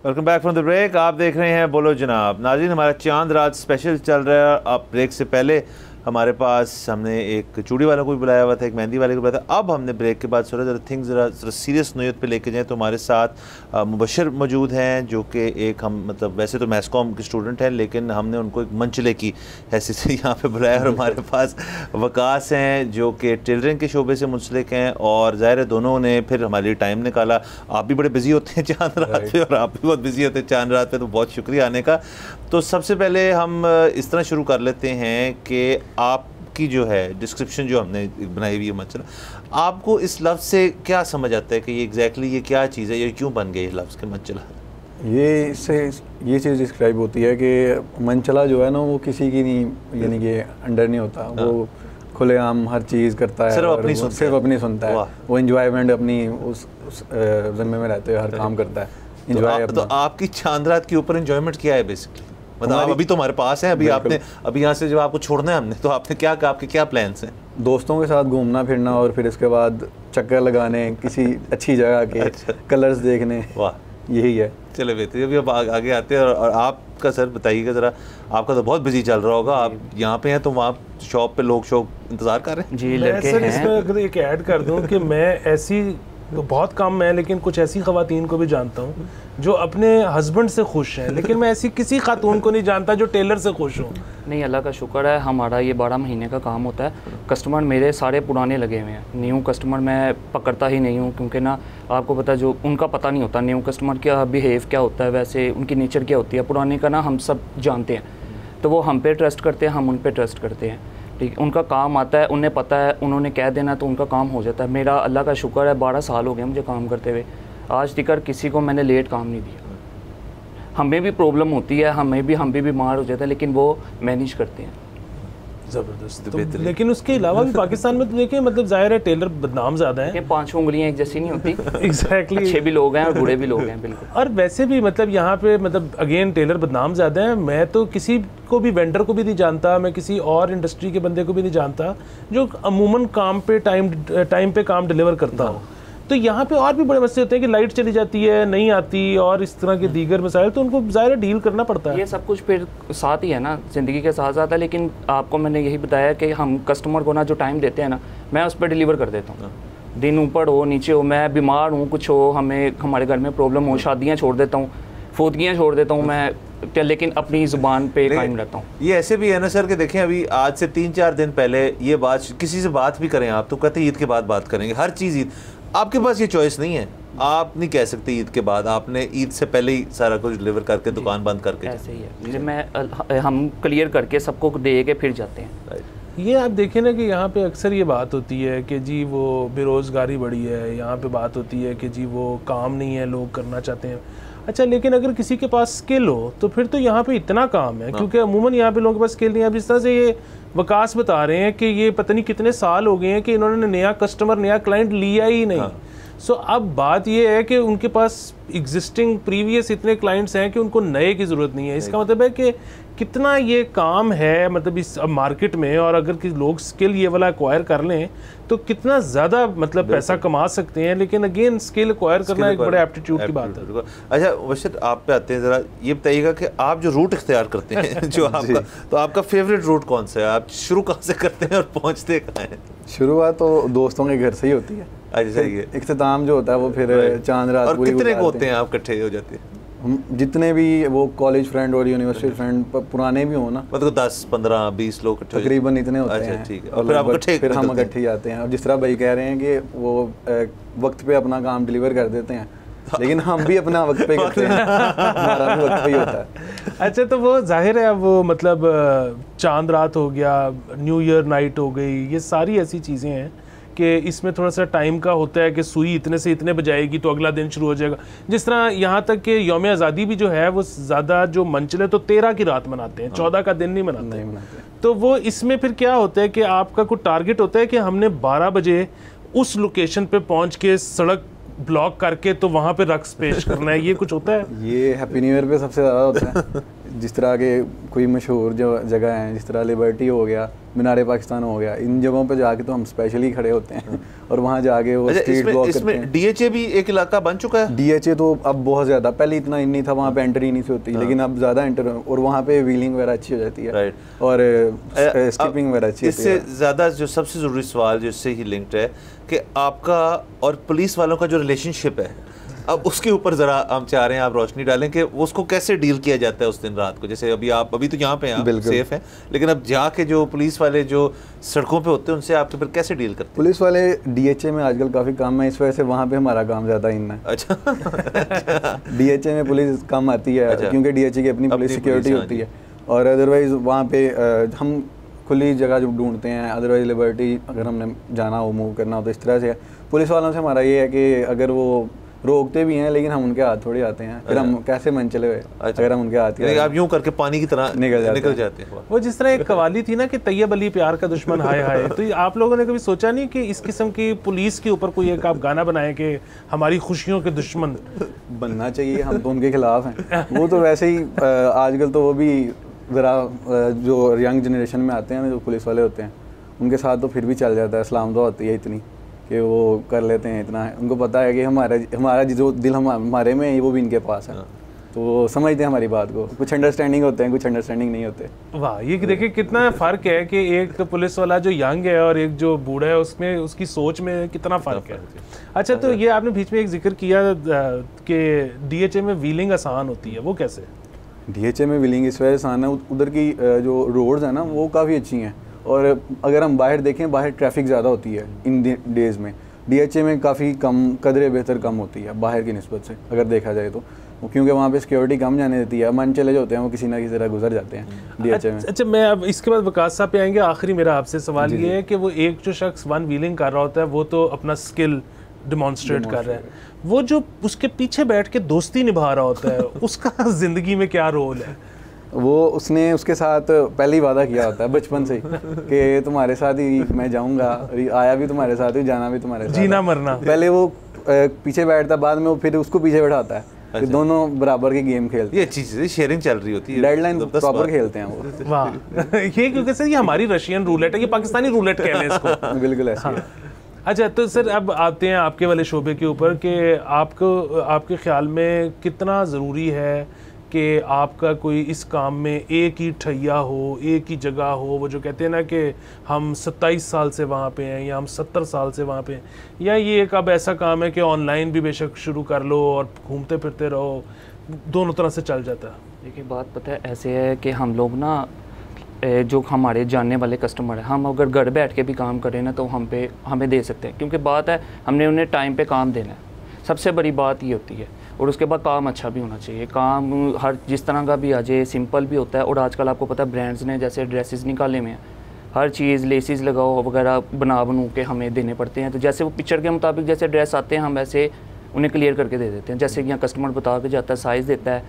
Welcome back from the break. आप देख रहे हैं बोलो जनाब। नाज़रीन, हमारा चांद रात स्पेशल चल रहा है। अब ब्रेक से पहले हमारे पास हमने एक चूड़ी वाला को भी बुलाया हुआ था, एक मेहंदी वाले को बुलाया था। अब हमने ब्रेक के बाद ज़रा थिंग्स ज़रा सीरियस नोयत पे लेके जाएं, तो हमारे साथ मुबशर मौजूद हैं, जो कि एक हम मतलब वैसे तो मैस्कॉम के स्टूडेंट हैं, लेकिन हमने उनको एक मंचले की हैसियत से यहाँ पे बुलाया। और हमारे पास वकास हैं जो कि टेलरिंग के शोबे से मुंसलिक हैं, और ज़ाहिर है दोनों ने फिर हमारे लिए टाइम निकाला। आप भी बड़े बिजी होते हैं चांद रात पे, और आप भी बहुत बिजी होते हैं चांद रात पे, तो बहुत शुक्रिया आने का। तो सबसे पहले हम इस तरह शुरू कर लेते हैं कि आपकी जो है डिस्क्रिप्शन जो हमने बनाई हुई है मंचला, आपको इस लफ्ज़ से क्या समझ आता है कि ये एग्जैक्टली ये क्या चीज़ है, ये क्यों बन गई लफ्ज़ के मंचला? ये इससे ये चीज़ डिस्क्राइब होती है कि मंचला जो है ना वो किसी की नहीं, यानी कि अंडर नहीं होता, वो खुलेआम हर चीज़ करता है, सिर्फ अपनी सुनता है, वो एंजॉयमेंट अपनी उस ज़िम्मे में रहते हुए हर काम करता है। तो आपकी चांद रात के ऊपर एंजॉयमेंट क्या है बेसिकली? मतलब आप अभी तो हमारे पास हैं, अभी यहाँ से जब आपको छोड़ना है हमने, तो आपने आपके क्या प्लान्स हैं? दोस्तों के साथ घूमना फिरना, और फिर इसके बाद चक्कर लगाने किसी अच्छी जगह के, कलर्स देखने। वाह, यही है। चले बेहतर। अभी अब आगे आते हैं। और आपका सर बताइएगा ज़रा, आपका तो बहुत बिजी चल रहा होगा, आप यहाँ पे हैं तो वहाँ शॉप पे लोग इंतज़ार कर रहे हैं। जी लड़के हैं। इसमें अगर एक ऐड कर दूँ कि मैं ऐसी तो बहुत कम है, लेकिन कुछ ऐसी ख़वातीन को भी जानता हूँ जो अपने हस्बैंड से खुश हैं, लेकिन मैं ऐसी किसी खातून को नहीं जानता जो टेलर से खुश हो। नहीं, अल्लाह का शुक्र है, हमारा ये 12 महीने का काम होता है। कस्टमर मेरे सारे पुराने लगे हुए हैं, न्यू कस्टमर मैं पकड़ता ही नहीं हूँ, क्योंकि ना आपको पता है जो उनका पता नहीं होता न्यू कस्टमर क्या बिहेव क्या होता है, वैसे उनकी नेचर क्या होती है। पुराने का ना हम सब जानते हैं, तो वो हम पे ट्रस्ट करते हैं, हम उन पे ट्रस्ट करते हैं। ठीक, उनका काम आता है, उन्हें पता है, उन्होंने कह देना तो उनका काम हो जाता है। मेरा अल्लाह का शुक्र है 12 साल हो गए मुझे काम करते हुए, आज तक किसी को मैंने लेट काम नहीं दिया। हमें भी प्रॉब्लम होती है, हम भी बीमार हो जाते हैं, लेकिन वो मैनेज करते हैं ज़बरदस्त। तो लेकिन उसके अलावा भी पाकिस्तान में तो देखिए मतलब ज़ाहिर है टेलर बदनाम ज़्यादा है, 5 उंगलियां एक जैसी नहीं होती। एग्जैक्टली, अच्छे भी लोग हैं और बुरे भी लोग हैं, बिल्कुल। और वैसे भी मतलब यहाँ पे मतलब अगेन टेलर बदनाम ज़्यादा है। मैं तो किसी को भी वेंडर को भी नहीं जानता, मैं किसी और इंडस्ट्री के बंदे को भी नहीं जानता जो अमूमन काम पे टाइम पे काम डिलीवर करता हो। तो यहाँ पे और भी बड़े मसले होते हैं कि लाइट चली जाती है, नहीं आती, और इस तरह के दीगर मसाइल, तो उनको ज़ाहिर डील करना पड़ता है। ये सब कुछ फिर साथ ही है ना, ज़िंदगी के साथ साथ है। लेकिन आपको मैंने यही बताया कि हम कस्टमर को ना जो टाइम देते हैं ना, मैं उस पर डिलीवर कर देता हूँ। दिन ऊपर हो नीचे हो, मैं बीमार हूँ, कुछ हो, हमारे घर में प्रॉब्लम हो, शादियाँ छोड़ देता हूँ, फोतगियाँ छोड़ देता हूँ मैं, लेकिन अपनी ज़ुबान पे कायम रहता हूँ। ये ऐसे भी है ना सर कि देखें, अभी आज से 3-4 दिन पहले ये बात किसी से बात भी करें आप तो कहते हैं ईद के बाद बात करेंगे, हर चीज़ ईद। आपके पास ये चॉइस नहीं है, आप नहीं कह सकते ईद के बाद, आपने ईद से पहले ही सारा कुछ डिलीवर करके दुकान बंद करके। ऐसे ही है, हम क्लियर करके सबको दे के फिर जाते हैं। ये आप देखें ना कि यहाँ पे अक्सर ये बात होती है कि जी वो बेरोज़गारी बढ़ी है, यहाँ पे बात होती है कि जी वो काम नहीं है, लोग करना चाहते हैं। अच्छा, लेकिन अगर किसी के पास स्किल हो तो फिर तो यहाँ पे इतना काम है, क्योंकि अमूमन यहाँ पे लोगों के पास स्किल नहीं है। अब जिस तरह से ये वकास बता रहे हैं कि ये पता नहीं कितने साल हो गए हैं कि इन्होंने नया कस्टमर, नया क्लाइंट लिया ही नहीं। सो अब बात ये है कि उनके पास एग्जिस्टिंग प्रीवियस इतने क्लाइंट्स हैं कि उनको नए की ज़रूरत नहीं है। इसका मतलब है कि कितना ये काम है, मतलब इस मार्केट में, और अगर कि लोग स्किल ये वाला एक्वायर कर लें तो कितना ज़्यादा मतलब पैसा कमा सकते हैं। लेकिन अगेन स्किल एक्वायर करना एक बड़े एप्टीट्यूड की बात है। अच्छा वैसे आप पे आते हैं, ज़रा ये बताइएगा कि आप जो रूट इख्तियार करते हैं जो आपका, तो आपका फेवरेट रूट कौन सा है? आप शुरू कहाँ से करते हैं और पहुँचते कहाँ हैं? शुरुआत तो दोस्तों के घर से ही होती है। अच्छा, ये इख्तिताम जो होता है वो फिर चांद रात। और कितने को होते हैं आप इकट्ठे हो जाते हैं? हम जितने भी वो कॉलेज फ्रेंड और यूनिवर्सिटी फ्रेंड पुराने भी हो ना, मतलब 10, 15, 20 लोग तकरीबन इतने होते हैं। ठीक है। और फिर हम इकट्ठे जाते हैं। और जिस तरह भाई कह रहे हैं कि वो वक्त पे अपना काम डिलीवर कर देते हैं, लेकिन हम भी अपना वक्त पे करते हैं, हमारा भी वक्त पे ही होता है। अच्छा, तो वो जाहिर है वो मतलब चांद रात हो गया, न्यू ईयर नाइट हो गई, ये सारी ऐसी चीज़ें हैं कि इसमें थोड़ा सा टाइम का होता है कि सुई इतने से इतने बजाएगी तो अगला दिन शुरू हो जाएगा। जिस तरह यहाँ तक कि यौम आज़ादी भी जो है वो ज़्यादा जो मंचले तो 13 की रात मनाते हैं, 14 का दिन नहीं मनाते। तो वो इसमें फिर क्या होता है कि आपका कोई टारगेट होता है कि हमने 12 बजे उस लोकेशन पे पहुँच के सड़क ब्लॉक करके तो वहाँ पे रक्स पेश करना है, ये कुछ होता है? ये हैप्पी न्यू ईयर पे सबसे ज़्यादा होता है। जिस तरह के कोई मशहूर जो जगह हैं, जिस तरह लिबर्टी हो गया, मीनार पाकिस्तान हो गया, इन जगहों पे जाके तो हम स्पेशली खड़े होते हैं और वहाँ जाके वो स्ट्रीट ब्लॉक करते हैं। डीएचए भी एक इलाका बन चुका है। डीएचए तो अब बहुत ज़्यादा, पहले इतना नहीं था, वहाँ पे एंट्री नहीं होती, लेकिन अब ज़्यादा एंटर, और वहाँ पे व्हीलिंग वगैरह अच्छी हो जाती है और स्किपिंग वगैरह अच्छी होती है। इससे ज़्यादा जो सबसे ज़रूरी सवाल जो इससे ही लिंक्ड है कि आपका और पुलिस वालों का जो रिलेशनशिप है, अब उसके ऊपर ज़रा हम चाह रहे हैं आप रोशनी डालें कि उसको कैसे डील किया जाता है उस दिन रात को। जैसे अभी तो यहाँ पे आप सेफ हैं, लेकिन अब जाके जो पुलिस वाले जो सड़कों पे होते हैं उनसे आप तो फिर कैसे डील करते हैं? पुलिस वाले डीएचए में आजकल काफ़ी कम है, इस वजह से वहाँ पे हमारा काम ज़्यादा इन है। अच्छा डीएचए में पुलिस कम आती है क्योंकि डीएचए की अपनी पुलिस सिक्योरिटी होती है, और अदरवाइज़ वहाँ पे हम खुली जगह जो ढूंढते हैं। अदरवाइज लिबर्टी अगर हमने जाना हो, मूव करना हो, तो इस तरह से पुलिस वालों से हमारा ये है कि अगर वो रोकते भी हैं लेकिन हम उनके हाथ थोड़ी आते हैं, फिर हम कैसे मन चले हुए अगर हम उनके हाथ आप यूं करके पानी की तरह निकल जाते हैं। वो जिस तरह एक कवाली थी ना कि तैयब अली प्यार का दुश्मन हाय हाय, तो आप लोगों ने कभी सोचा नहीं कि इस किस्म की पुलिस के ऊपर कोई एक आप गाना बनाए कि हमारी खुशियों के दुश्मन बनना चाहिए? हम तो उनके खिलाफ हैं। वो तो वैसे ही आजकल तो वो भी ज़रा जो यंग जनरेशन में आते हैं जो पुलिस वाले होते हैं उनके साथ तो फिर भी चल जाता है, सलाम दुआ होती है इतनी कि वो कर लेते हैं इतना है। उनको पता है कि हमारा जो दिल हमारे में है वो भी इनके पास है, तो वो समझते हैं हमारी बात को। कुछ अंडरस्टैंडिंग होते हैं, कुछ अंडरस्टैंडिंग नहीं होते। वाह, ये देखिए कितना फ़र्क है कि एक पुलिस वाला जो यंग है और एक जो बूढ़ा है उसमें उसकी सोच में कितना फ़र्क है। अच्छा, तो ये आपने बीच में एक जिक्र किया कि डीएचए में व्हीलिंग आसान होती है, वो कैसे? डीएचए में व्हीलिंग इस वजह से आसान है, उधर की जो रोड्स हैं ना वो काफ़ी अच्छी हैं, और अगर हम बाहर देखें बाहर ट्रैफिक ज़्यादा होती है इन डेज़ में। डीएचए में काफ़ी कम, कदरे बेहतर कम होती है बाहर की निस्बत से अगर देखा जाए तो, क्योंकि वहाँ पे सिक्योरिटी कम जाने देती है। मन चले जाते हैं वो किसी ना किसी तरह गुजर जाते हैं डीएचए में। अच्छा, मैं अब इसके बाद वकास साहब पे आएंगे। आखिरी मेरा आपसे सवाल ये है कि वो एक जो शख्स वन व्हीलिंग कर रहा होता है वो तो अपना स्किल डिमॉन्स्ट्रेट कर रहा है, वो जो उसके पीछे बैठ के दोस्ती निभा रहा होता है उसका ज़िंदगी में क्या रोल है? वो उसने उसके साथ पहले ही वादा किया होता है बचपन से कि तुम्हारे साथ ही मैं जाऊंगा, आया भी तुम्हारे साथ ही, जाना भी तुम्हारे साथ, जीना मरना। पहले वो पीछे बैठता, बाद में वो फिर उसको पीछे बैठाता है। अच्छा। दोनों बराबर के गेम खेलते हैं। ये अच्छी चीज़, शेयरिंग चल रही होती है, डेडलाइन प्रॉपर खेलते हैं वो। वाह, ये क्योंकि सर ये हमारी रशियन रूलेट है, ये पाकिस्तानी रूलेट कह लें इसको। बिल्कुल ऐसा। अच्छा, तो सर अब आते हैं आपके वाले शोबे के ऊपर कि आपको, आपके ख्याल में कितना ज़रूरी है कि आपका कोई इस काम में एक ही ठैया हो, एक ही जगह हो, वो जो कहते हैं ना कि हम 27 साल से वहाँ पे हैं या हम 70 साल से वहाँ पे हैं, या ये एक अब ऐसा काम है कि ऑनलाइन भी बेशक शुरू कर लो और घूमते फिरते रहो, दोनों तरह से चल जाता है? देखिए बात पता है ऐसे है कि हम लोग ना जो हमारे जानने वाले कस्टमर हैं, हम अगर घर बैठ के भी काम करें ना तो हमें दे सकते हैं, क्योंकि बात है हमने उन्हें टाइम पे काम देना है, सबसे बड़ी बात ये होती है। और उसके बाद काम अच्छा भी होना चाहिए, काम हर जिस तरह का भी आ जाए, सिंपल भी होता है। और आजकल आपको पता है ब्रांड्स ने जैसे ड्रेसेस निकाले हुए हैं, हर चीज़ लेसिस लगाओ वगैरह बनू के हमें देने पड़ते हैं। तो जैसे वो पिक्चर के मुताबिक जैसे ड्रेस आते हैं हम वैसे उन्हें क्लियर करके दे देते हैं, जैसे यहाँ कस्टमर बता के जाता है, साइज़ देता है।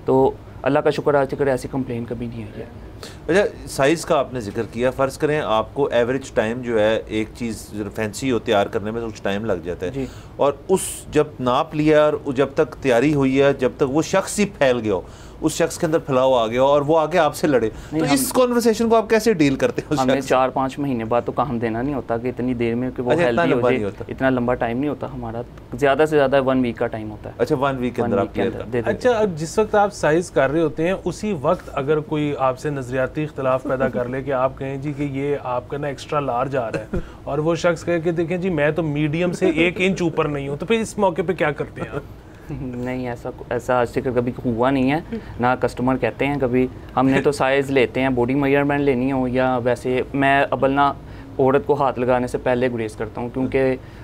तो अल्लाह का शुक्र आज तक ऐसी कंप्लेन कभी नहीं आई है। अच्छा, साइज़ का आपने जिक्र किया, फ़र्ज़ करें आपको एवरेज टाइम जो है एक चीज़ फैंसी हो तैयार करने में तो कुछ टाइम लग जाता है, और उस जब नाप लिया और जब तक तैयारी हुई है, जब तक वो शख्स ही फैल गया हो, उस शख्स के अंदर फैलाव आ गया और वो आगे आपसे लड़े, तो इस कॉन्वर्सेशन को आप कैसे डील करते हैं? हमें 4-5 महीने बाद तो काम देना नहीं होता कि इतनी देर में कि वो हेल्दी हो जाए, इतना लंबा टाइम नहीं होता हमारा, ज़्यादा से ज़्यादा 1 वीक का टाइम होता है। अच्छा, 1 वीक के अंदर आप क्लियर कर। अच्छा, अब जिस वक्त आप साइज़ कर रहे होते हैं उसी वक्त अगर कोई आपसे नज़रियाती इख्तलाफ पैदा कर ले कि आप कहें जी कि ये आपका ना एक्स्ट्रा लार्ज आ रहा है और वो शख्स कहे कि देखें जी मैं तो मीडियम से 1 इंच ऊपर नहीं हूँ, तो फिर इस मौके पे क्या करते हैं आप? नहीं, ऐसा आज तक कभी हुआ नहीं है, ना कस्टमर कहते हैं कभी। हमने तो साइज़ लेते हैं, बॉडी मेजरमेंट लेनी हो या वैसे, मैं अबल ना औरत को हाथ लगाने से पहले गुरेज करता हूँ, क्योंकि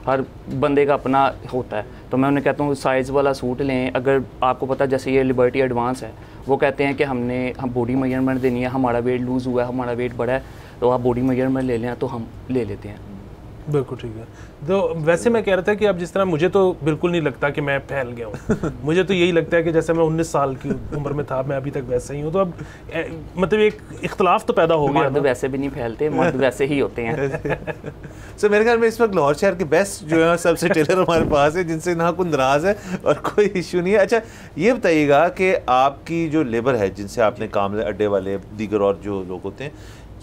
हर बंदे का अपना होता है। तो मैं उन्हें कहता हूँ साइज़ वाला सूट लें। अगर आपको पता जैसे ये लिबर्टी एडवांस है, वो कहते हैं कि हम बॉडी मेजरमेंट देनी है, हमारा वेट लूज़ हुआ है, हमारा वेट बढ़ा है, तो आप बॉडी मेजरमेंट ले लें, तो हम ले लेते हैं। बिल्कुल ठीक है। तो वैसे मैं कह रहा था कि अब जिस तरह मुझे तो बिल्कुल नहीं लगता कि मैं फैल गया हूँ मुझे तो यही लगता है कि जैसे मैं 19 साल की उम्र में था, मैं अभी तक वैसे ही हूँ। तो अब मतलब एक इख्तलाफ तो पैदा हो गया। मर्द वैसे भी नहीं फैलते, मर्द वैसे ही होते हैं। सर मेरे ख्याल में इस वक्त लाहौर शहर के बेस्ट जो है सबसे टेलर हमारे पास है, जिनसे ना कोई नाराज़ है और कोई इशू नहीं है। अच्छा, ये बताइएगा कि आपकी जो लेबर है जिनसे आपने काम लिया, अड्डे वाले दीगर और जो लोग होते हैं,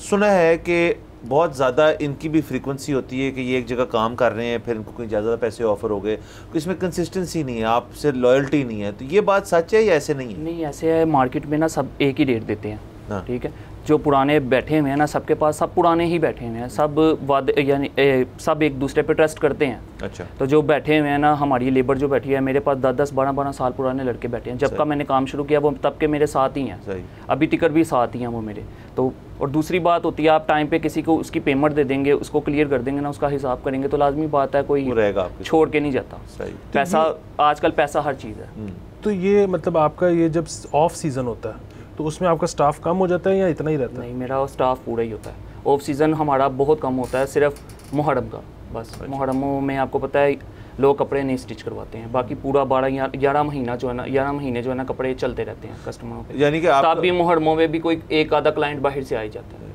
सुना है कि बहुत ज़्यादा इनकी भी फ्रीक्वेंसी होती है कि ये एक जगह काम कर रहे हैं, फिर इनको कोई ज़्यादा पैसे ऑफर हो गए, तो इसमें कंसिस्टेंसी नहीं है, आपसे लॉयल्टी नहीं है। तो ये बात सच है या ऐसे नहीं है? नहीं, ऐसे है, मार्केट में ना सब एक ही रेट देते हैं, ठीक है। जो पुराने बैठे हुए हैं ना, सबके पास सब पुराने ही बैठे हुए हैं, सब यानी सब एक दूसरे पे ट्रस्ट करते हैं। अच्छा, तो जो बैठे हुए हैं ना, हमारी लेबर जो बैठी है, मेरे पास 10-10, 12-12 साल पुराने लड़के बैठे हैं। जब का मैंने काम शुरू किया वो तब के मेरे साथ ही हैं, अभी टिकर भी साथ ही हैं वो मेरे। तो और दूसरी बात होती है, आप टाइम पे किसी को उसकी पेमेंट दे देंगे, उसको क्लियर कर देंगे ना, उसका हिसाब करेंगे, तो लाजमी बात है कोई रहेगा छोड़ के नहीं जाता। पैसा, आजकल पैसा हर चीज़ है। तो ये मतलब आपका ये जब ऑफ सीज़न होता है तो उसमें आपका स्टाफ कम हो जाता है या इतना ही रहता है? नहीं, मेरा स्टाफ पूरा ही होता है। ऑफ सीज़न हमारा बहुत कम होता है, सिर्फ मुहर्रम का बस। मुहर्रमों में आपको पता है लोग कपड़े नहीं स्टिच करवाते हैं, बाकी पूरा 11 महीना जो है ना, 11 महीने जो है ना कपड़े चलते रहते हैं कस्टमरों के। यानी कि आप भी मुहर्रमों में भी कोई एक आधा क्लाइंट बाहर से आ ही जाता है।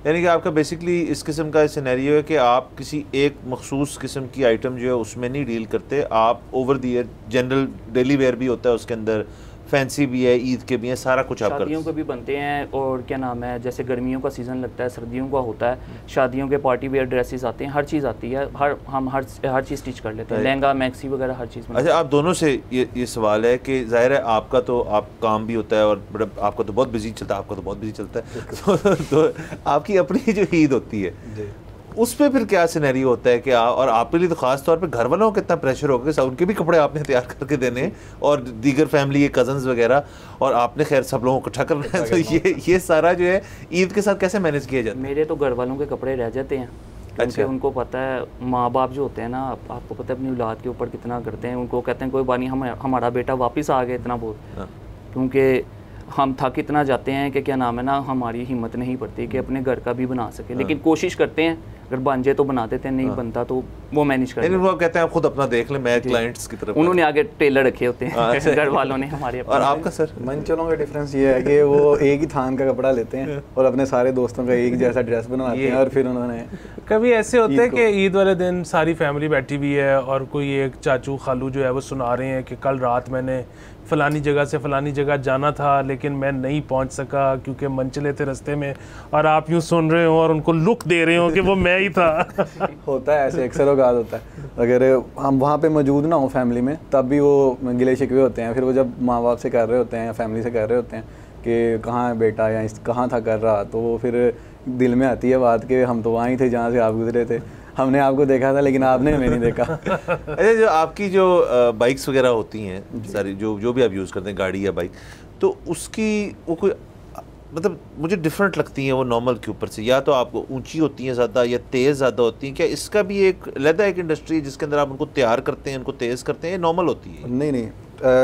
यानी कि आपका बेसिकली इस किस्म का सिनेरियो है कि आप किसी एक मखसूस किस्म की आइटम जो है उसमें नहीं डील करते, आप over the year general daily wear भी होता है, उसके अंदर फैंसी भी है, ईद के भी हैं, सारा कुछ आप करते हैं। शादियों के भी बनते हैं, और क्या नाम है, जैसे गर्मियों का सीज़न लगता है, सर्दियों का होता है, शादियों के पार्टी वेयर ड्रेसेस आते हैं, हर चीज़ आती है, हम हर चीज़ स्टिच कर लेते हैं, लहंगा मैक्सी वगैरह हर चीज़। अच्छा, आप दोनों से ये सवाल है कि ज़ाहिर है आपका तो आप काम भी होता है और आपका तो बहुत बिजी चलता है, आपका तो बहुत बिजी चलता है तो आपकी अपनी जो ईद होती है उस पर फिर क्या सिनेरियो होता है कि और आपके लिए तो ख़ास तौर पे घर वालों को कितना प्रेशर होगा कि उनके भी कपड़े आपने तैयार करके देने और दीगर फैमिली के कज़न्स वगैरह, और आपने खैर सब लोगों को इकट्ठा करना है, तो ये सारा जो है ईद के साथ कैसे मैनेज किया जाता है? मेरे तो घर वालों के कपड़े रह जाते हैं, क्योंकि उनको पता है, माँ बाप जो होते हैं ना, आपको पता है अपनी औलाद के ऊपर कितना करते हैं। उनको कहते हैं कोई बात नहीं, हमारा बेटा वापस आ गया, इतना बहुत, क्योंकि हम थक इतना जाते हैं कि क्या नाम है ना, हमारी हिम्मत नहीं पड़ती कि अपने घर का भी बना सके, लेकिन कोशिश करते हैं, अगर बन जाए तो बना देते हैं, नहीं बनता तो वो मैनेज करते हैं। वो कहते हैं आप खुद अपना देख लें, मैं क्लाइंट्स की तरफ। उन्होंने आगे टेलर रखे होते हैं घर वालों ने हमारे। और आपका सर? मंचलों का डिफरेंस ये है कि वो एक ही थान का कपड़ा लेते हैं और अपने सारे दोस्तों का एक जैसा ड्रेस बनवाते हैं, और फिर उन्होंने कभी ऐसे होते हैं कि ईद वाले दिन सारी फैमिली बैठी हुई है और कोई एक चाचू खालू जो है वो सुना रहे हैं कि कल रात मैंने फ़लानी जगह से फ़लानी जगह जाना था, लेकिन मैं नहीं पहुंच सका क्योंकि मंचले थे रास्ते में, और आप यूँ सुन रहे हो और उनको लुक दे रहे हो कि वो मैं आया ही था। होता है ऐसे, अक्सर औकात होता है। अगर हम वहाँ पे मौजूद ना हो फैमिली में, तब भी वो गिले शिकवे होते हैं। फिर वो जब माँ बाप से कर रहे होते हैं या फैमिली से कर रहे होते हैं कि कहाँ है बेटा या कहाँ था कर रहा, तो वो फिर दिल में आती है बात कि हम तो वहाँ ही थे जहाँ से आप गुजरे थे, हमने आपको देखा था लेकिन आपने हमें नहीं देखा। अच्छा, जो आपकी जो बाइक्स वगैरह होती हैं सारी, जो भी आप यूज़ करते हैं गाड़ी या बाइक, तो उसकी वो कोई मतलब मुझे डिफरेंट लगती हैं वो नॉर्मल के ऊपर से, या तो आपको ऊंची होती हैं ज़्यादा या तेज़ ज़्यादा होती हैं? क्या इसका भी एक अलग एक इंडस्ट्री है जिसके अंदर आप उनको तैयार करते हैं, उनको तेज़ करते हैं, नॉर्मल होती है? नहीं,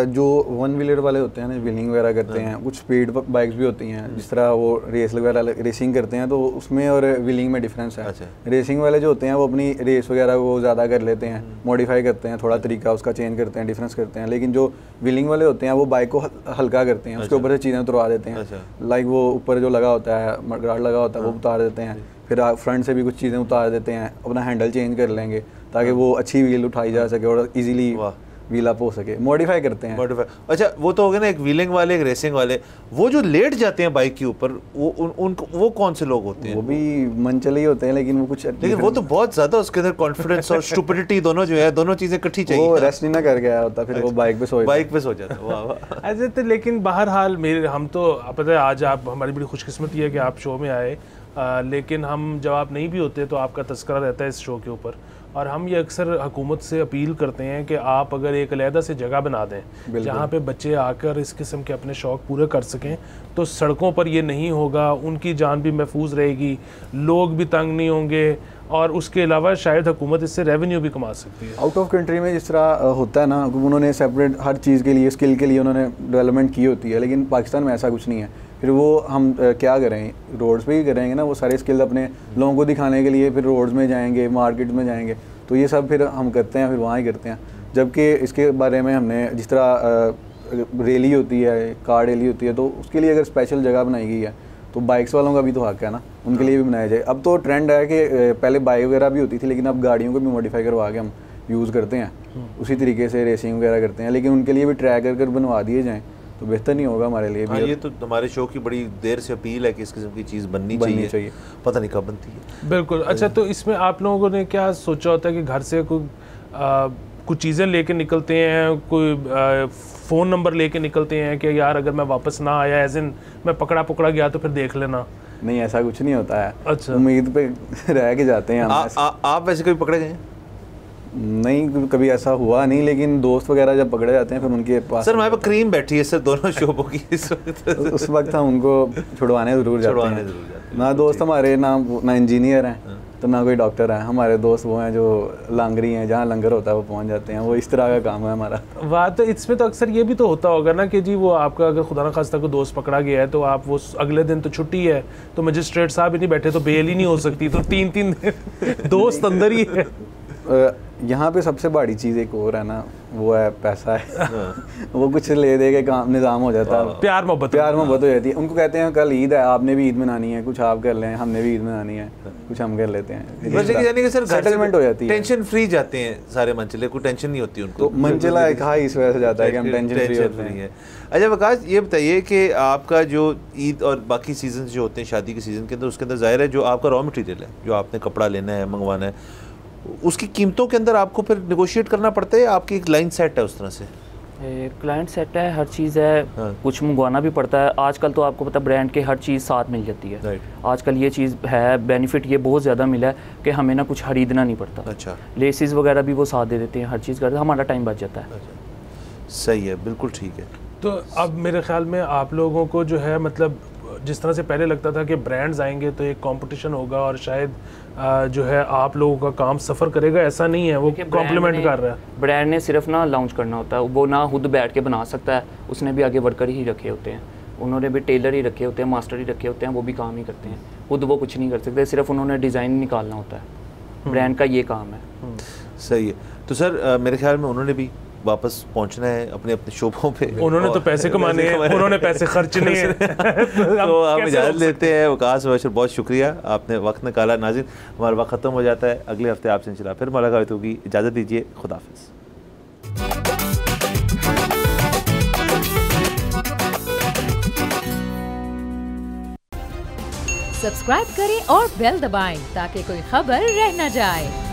जो वन व्हीलर वाले होते हैं ना, व्हीलिंग वगैरह करते हैं, कुछ स्पीड बाइक्स भी होती हैं, जिस तरह वो रेस वगैरह रेसिंग करते हैं, तो उसमें और व्हीलिंग में डिफरेंस है। अच्छा। रेसिंग वाले जो होते हैं वो अपनी रेस वगैरह वो ज़्यादा कर लेते हैं, मॉडिफाई करते हैं, थोड़ा तरीका उसका चेंज करते हैं, डिफरेंस करते हैं। लेकिन जो व्हीलिंग वाले होते हैं वो बाइक को हल्का करते हैं, उसके ऊपर से चीज़ें उतरवा देते हैं। लाइक वो ऊपर जो लगा होता है, मडगार्ड लगा होता है, वो उतार देते हैं, फिर फ्रंट से भी कुछ चीज़ें उतार देते हैं, अपना हैंडल चेंज कर लेंगे ताकि वो अच्छी व्हील उठाई जा सके और इजीली व्हील अप हो सके, मॉडिफाई करते हैं। मॉडिफाई, अच्छा वो तो हो गया ना, एक व्हीलिंग वाले, एक रेसिंग वाले। वो जो लेट जाते हैं बाइक के ऊपर, वो कौन से लोग होते हैं? वो भी मनचले ही होते हैं, लेकिन वो कुछ, लेकिन वो तो बहुत ज्यादा उसके अंदर कॉन्फिडेंस और स्टुपिडिटी दोनों जो है, दोनों चीजें इकट्ठी चाहिए। वो रेस्ट नहीं ना कर गया होता, फिर वो बाइक पे सो जाता है। वाह वाह। ऐसे तो लेकिन बहरहाल हम तो पता है आज आप, हमारी बड़ी खुशकिस्मती है कि आप शो में आए, लेकिन हम जब आप नहीं भी होते तो आपका तस्करा रहता है इस शो के ऊपर। और हम ये अक्सर हुकूमत से अपील करते हैं कि आप अगर एक अलहदा से जगह बना दें जहाँ पे बच्चे आकर इस किस्म के अपने शौक़ पूरे कर सकें, तो सड़कों पर ये नहीं होगा, उनकी जान भी महफूज रहेगी, लोग भी तंग नहीं होंगे, और उसके अलावा शायद हुकूमत इससे रेवेन्यू भी कमा सकती है। आउट ऑफ कंट्री में जिस तरह होता है ना, उन्होंने सेपरेट हर चीज़ के लिए, स्किल के लिए उन्होंने डेवलपमेंट की होती है, लेकिन पाकिस्तान में ऐसा कुछ नहीं है। फिर वो हम क्या करें, रोड्स पे ही करेंगे ना वो सारे स्किल अपने लोगों को दिखाने के लिए, फिर रोड्स में जाएंगे, मार्केट में जाएंगे, तो ये सब फिर हम करते हैं, फिर वहाँ ही करते हैं। जबकि इसके बारे में हमने जिस तरह रैली होती है, कार रैली होती है, तो उसके लिए अगर स्पेशल जगह बनाई गई है तो बाइक्स वालों का भी तो हक है ना, उनके लिए भी बनाया जाए। अब तो ट्रेंड है कि पहले बाइक वगैरह भी होती थी, लेकिन अब गाड़ियों को भी मॉडिफाई करवा के हम यूज़ करते हैं, उसी तरीके से रेसिंग वगैरह करते हैं, लेकिन उनके लिए भी ट्रैक कर बनवा दिए जाएँ तो बेहतर नहीं होगा हमारे लिए भी। ये तो हमारे शो की बड़ी देर से अपील है कि इस किस्म की चीज़ बननी चाहिए, पता नहीं कब बनती है। बिल्कुल। अच्छा, तो इसमें आप लोगों ने क्या सोचा होता है कि घर से कुछ चीज़ें लेके निकलते हैं, कोई फ़ोन नंबर लेके निकलते हैं कि यार अगर मैं वापस ना आया, एज इन मैं पकड़ा गया तो फिर देख लेना? नहीं, ऐसा कुछ नहीं होता है। अच्छा, उम्मीद पे रह के जाते हैं। आप वैसे कभी पकड़े गए? नहीं, कभी ऐसा हुआ नहीं, लेकिन दोस्त वगैरह जब पकड़े जाते हैं फिर उनके पास। सर हमारे पास क्रीम बैठी है सर दोनों शोबों की उस वक्त हम उनको छुड़वाने ज़रूर जाते हैं। ना दोस्त हमारे ना इंजीनियर हैं तो ना कोई डॉक्टर है, हमारे दोस्त वो हैं जो लांगरी हैं, जहाँ लंगर होता है वो पहुँच जाते हैं, वो इस तरह का काम है हमारा। वाह। तो इसमें तो अक्सर ये भी तो होता होगा ना कि जी वो आपका अगर खुदा न खास्ता को दोस्त पकड़ा गया है तो आप वो अगले दिन तो छुट्टी है, तो मजिस्ट्रेट साहब ही नहीं बैठे तो बेल ही नहीं हो सकती, तो 3-3 दिन दोस्त अंदर ही है। यहाँ पे सबसे बड़ी चीज़ एक और है ना, वो है पैसा है। वो कुछ ले दे के काम निज़ाम हो जाता है, प्यार मोहब्बत हो जाती है। उनको कहते हैं कल ईद है, आपने भी ईद मनानी है, कुछ आप कर लें, हमने भी ईद मनानी है, कुछ हम कर लेते हैं, यानी कि सर सेटलमेंट हो जाती है, टेंशन फ्री जाते हैं सारे मंचले, कोई टेंशन नहीं होती उनको। तो मंचला एक हाँ इस वजह से जाता है कि हम टेंशन फ्री होते हैं। अच्छा वकास, ये बताइए कि आपका जो ईद और बाकी सीजन जो होते हैं शादी के सीज़न के अंदर, उसके अंदर ज़ाहिर है जो आपका रॉ मटेरियल है, जो आपने कपड़ा लेना है, मंगवाना है, उसकी कीमतों के अंदर आपको फिर नेगोशिएट करना पड़ता है? आपकी एक लाइन सेट है उस तरह से? क्लाइंट सेट है, हर चीज़ है। हाँ। कुछ मंगवाना भी पड़ता है। आजकल तो आपको पता ब्रांड के हर चीज़ साथ मिल जाती है। आजकल ये चीज़ है, बेनिफिट ये बहुत ज़्यादा मिला है कि हमें ना कुछ खरीदना नहीं पड़ता। अच्छा, लेसिस वगैरह भी वो साथ दे देते हैं, हर चीज़ करते हैं, हमारा टाइम बच जाता है। अच्छा, सही है, बिल्कुल ठीक है। तो अब मेरे ख्याल में आप लोगों को जो है, मतलब जिस तरह से पहले लगता था कि ब्रांड्स आएंगे तो एक कंपटीशन होगा और शायद जो है आप लोगों का काम सफ़र करेगा, ऐसा नहीं है, वो कॉम्प्लीमेंट कर रहा है। ब्रांड ने सिर्फ ना लॉन्च करना होता है, वो ना खुद बैठ के बना सकता है, उसने भी आगे वर्कर ही रखे होते हैं, उन्होंने भी टेलर ही रखे होते हैं, मास्टर ही रखे होते हैं, वो भी काम ही करते हैं, खुद वो कुछ नहीं कर सकते, सिर्फ उन्होंने डिज़ाइन निकालना होता है, ब्रांड का ये काम है। सही है। तो सर मेरे ख्याल में उन्होंने भी वापस पहुंचना है अपने अपने शोबों पे, उन्होंने तो पैसे कमाने हैं, उन्होंने पैसे खर्चने हैं। तो हम इजाज़त लेते हैं। वकास मुबशर, बहुत शुक्रिया, आपने वक्त निकाला। नाज़रीन, हमारा वक्त ख़त्म हो जाता है, अगले हफ्ते आपसे इंशाल्लाह फिर मुलाकात होगी। इजाज़त दीजिए, खुदा हाफ़िज़। सब्सक्राइब करें और बेल दबाएं ताकि कोई खबर रह न जाए।